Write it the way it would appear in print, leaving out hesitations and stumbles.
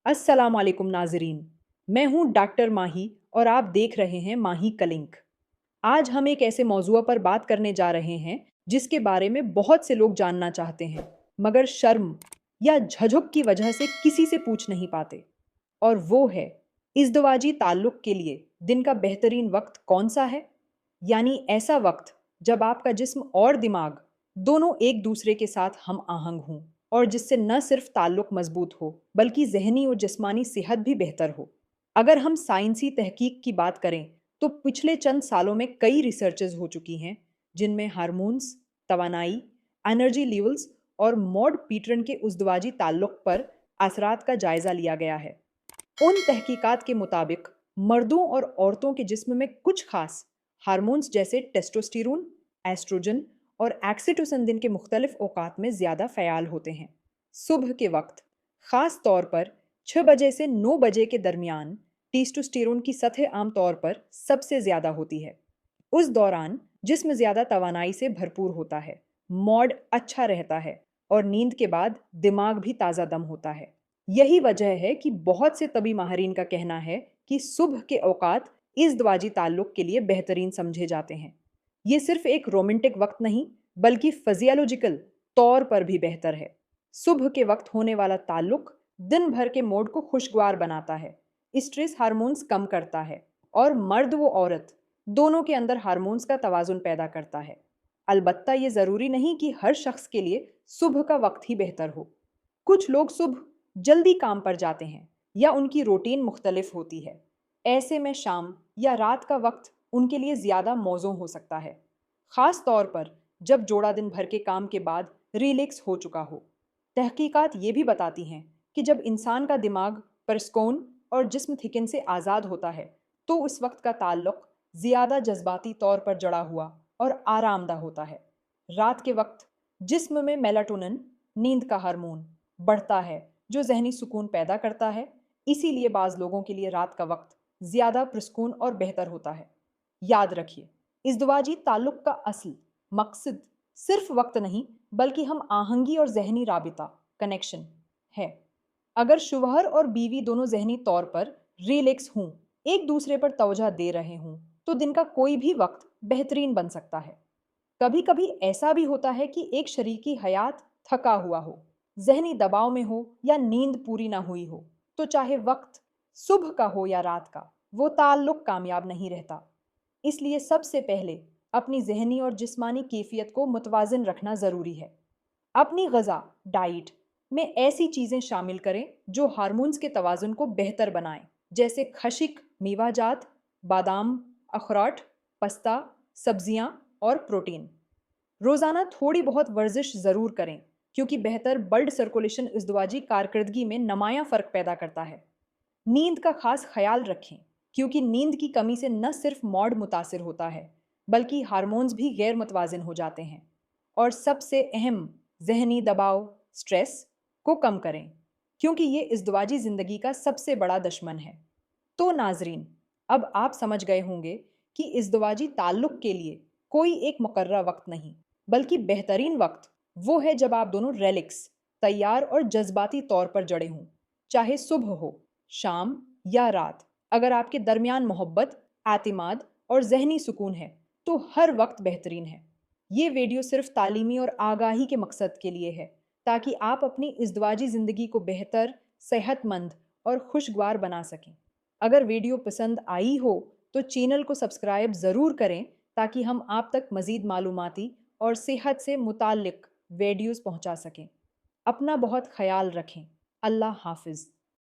अस्सलाम वालेकुम नाजरीन। मैं हूं डॉक्टर माही और आप देख रहे हैं माही कलिंक। आज हम एक ऐसे मौजूआ पर बात करने जा रहे हैं जिसके बारे में बहुत से लोग जानना चाहते हैं, मगर शर्म या झझक की वजह से किसी से पूछ नहीं पाते। और वो है, इज़्दवाजी ताल्लुक़ के लिए दिन का बेहतरीन वक्त कौन सा है? यानी ऐसा वक्त जब आपका जिस्म और दिमाग दोनों एक दूसरे के साथ हम आहंग हों, और जिससे न सिर्फ ताल्लुक़ मजबूत हो बल्कि ज़हनी और जिस्मानी सेहत भी बेहतर हो। अगर हम साइंसी तहकीक की बात करें तो पिछले चंद सालों में कई रिसर्चेज हो चुकी हैं जिनमें हार्मोन्स, तवानाई, एनर्जी लेवल्स और मॉड पीटरन के उज़्दवाजी ताल्लुक़ पर असरात का जायज़ा लिया गया है। उन तहकीकात के मुताबिक मर्दों और औरतों के जिस्म में कुछ खास हार्मोन्स जैसे टेस्टोस्टेरोन, एस्ट्रोजन और ऑक्सीटोसिन दिन के मुख्तलिफ औकात में ज़्यादा फ़याल होते हैं। सुबह के वक्त, ख़ास तौर पर 6 बजे से 9 बजे के दरमियान, टेस्टोस्टेरोन की सतह आमतौर पर सबसे ज़्यादा होती है। उस दौरान जिस्म ज़्यादा तवानाई से भरपूर होता है, मॉड अच्छा रहता है और नींद के बाद दिमाग भी ताज़ा दम होता है। यही वजह है कि बहुत से तबी माहरीन का कहना है कि सुबह के औकात इज़्दवाजी ताल्लुक़ के लिए बेहतरीन समझे जाते हैं। ये सिर्फ एक रोमांटिक वक्त नहीं, बल्कि फिजियोलॉजिकल तौर पर भी बेहतर है। सुबह के वक्त होने वाला ताल्लुक़ दिन भर के मूड को खुशगवार बनाता है, स्ट्रेस हार्मोन्स कम करता है और मर्द व औरत दोनों के अंदर हार्मोन्स का तवाज़ुन पैदा करता है। अलबत्ता ये ज़रूरी नहीं कि हर शख्स के लिए सुबह का वक्त ही बेहतर हो। कुछ लोग सुबह जल्दी काम पर जाते हैं या उनकी रूटीन मुख्तलिफ होती है। ऐसे में शाम या रात का वक्त उनके लिए ज़्यादा मौज़ूं हो सकता है, ख़ास तौर पर जब जोड़ा दिन भर के काम के बाद रिलैक्स हो चुका हो। तहकीकात ये भी बताती हैं कि जब इंसान का दिमाग परस्कून और जिस्म थिकन से आज़ाद होता है तो उस वक्त का ताल्लुक़ ज़्यादा जज्बाती तौर पर जड़ा हुआ और आरामदा होता है। रात के वक्त जिस्म में मेलाटोनिन, नींद का हार्मोन, बढ़ता है जो ज़हनी सुकून पैदा करता है। इसीलिए बाज़ लोगों के लिए रात का वक्त ज़्यादा पुरस्कून और बेहतर होता है। याद रखिए, इज़्दवाजी ताल्लुक़ का असल मकसद सिर्फ वक्त नहीं, बल्कि हम आहंगी और ज़हनी राबिता कनेक्शन है। अगर शौहर और बीवी दोनों ज़हनी तौर पर रिलैक्स हों, एक दूसरे पर तवज्जो दे रहे हों, तो दिन का कोई भी वक्त बेहतरीन बन सकता है। कभी कभी ऐसा भी होता है कि एक शरीकी हयात थका हुआ हो, ज़हनी दबाव में हो या नींद पूरी ना हुई हो, तो चाहे वक्त सुबह का हो या रात का, वो ताल्लुक़ कामयाब नहीं रहता। इसलिए सबसे पहले अपनी ज़हनी और जिस्मानी कैफियत को मुतवाज़िन रखना ज़रूरी है। अपनी ग़िज़ा डाइट में ऐसी चीज़ें शामिल करें जो हार्मोन्स के तवाज़ुन को बेहतर बनाएं, जैसे खशिक मेवाजात, बादाम, अखरोट, पस्ता, सब्जियां और प्रोटीन। रोज़ाना थोड़ी बहुत वर्जिश ज़रूर करें, क्योंकि बेहतर ब्लड सर्कुलेशन इज़्दवाजी कारकर्दगी में नुमायाँ फ़र्क पैदा करता है। नींद का खास ख्याल रखें, क्योंकि नींद की कमी से न सिर्फ मॉड मुतासिर होता है, बल्कि हार्मोन्स भी गैर मुतवाज़िन हो जाते हैं। और सबसे अहम, ज़हनी दबाव, स्ट्रेस को कम करें, क्योंकि ये इज़्दवाजी ज़िंदगी का सबसे बड़ा दुश्मन है। तो नाजरीन, अब आप समझ गए होंगे कि इज़्दवाजी ताल्लुक़ के लिए कोई एक मुकर्रर वक्त नहीं, बल्कि बेहतरीन वक्त वो है जब आप दोनों रिलैक्स, तैयार और जज्बाती तौर पर जड़े हों। चाहे सुबह हो, शाम या रात, अगर आपके दरमियान मोहब्बत, एतमाद और ज़हनी सुकून है तो हर वक्त बेहतरीन है। ये वीडियो सिर्फ तालीमी और आगाही के मकसद के लिए है, ताकि आप अपनी इज़्दवाजी ज़िंदगी को बेहतर, सेहतमंद और खुशगवार बना सकें। अगर वीडियो पसंद आई हो तो चैनल को सब्सक्राइब ज़रूर करें, ताकि हम आप तक मज़ीद मालूमाती और सेहत से मुताल्लिक़ वीडियोज़ पहुँचा सकें। अपना बहुत ख्याल रखें। अल्लाह हाफ़िज़।